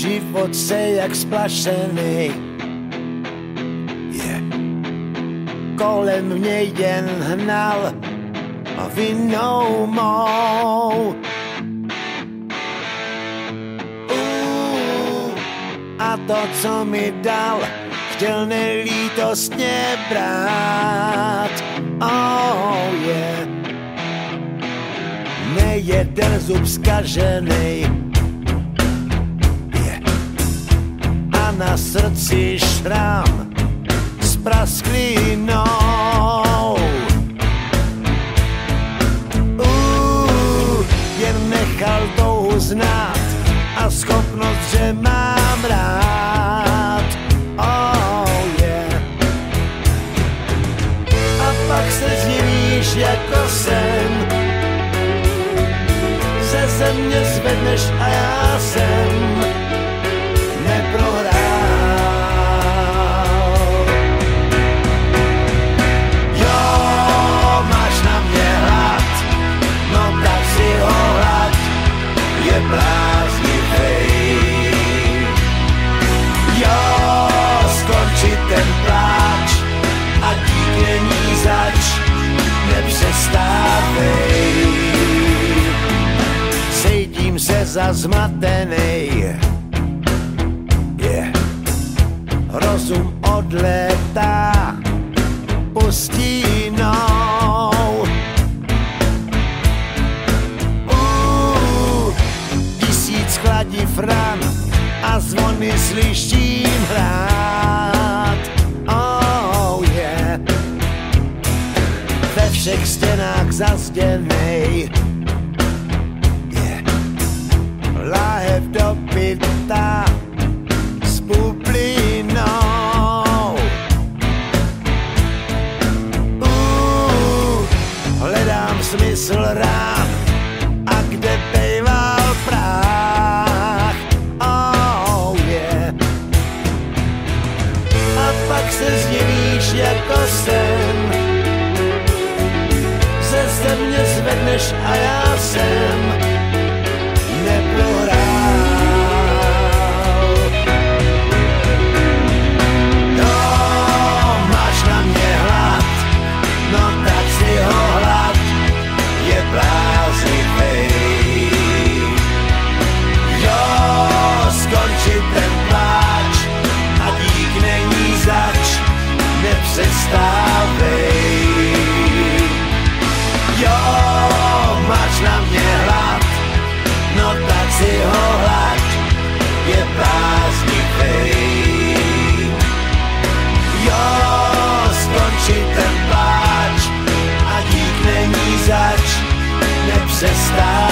život se jak splašený. Kolem mě jen hnal a vinou mou. A to, co mi dal, chtěl nelítostně brát. Oh yeah. Nejeden zub zkaženej, yeah. A na srdci šrám s prasklinou. Jen nechal touhu znát a schopnost, že mám rád. Oh yeah. A pak se zdivíš jako sen, ze země zvedneš a já jsem neprohrál. Jo, máš na mě hlad, no tak si ho hlad, je bláznivej. Jo, skončit ten pláč a dík není zač, nepřestávej. Cítím se zazmatenej, yeah. Rozum odletá pustinou. Tisíc chladiv ran a zvony slyším hrát. Oh yeah. Ve všech stěnách zazděnej, láhev dopitá s bublinou. Hledám smysl rán a kde bejval práh. Oh yeah. A pak se zdivíš jako sen, ze země zvedneš a já jsem neprohrál. No, máš na mě hlad, no tak si ho hlad, je bláznivej. Jo, skončit ten pláč a dík není zač, nepřestávej. Jo, máš na mě hlad, no tak si ho hlad, je bláznivej. Jo, skončit ten pláč a dík není zač, nepřestávej.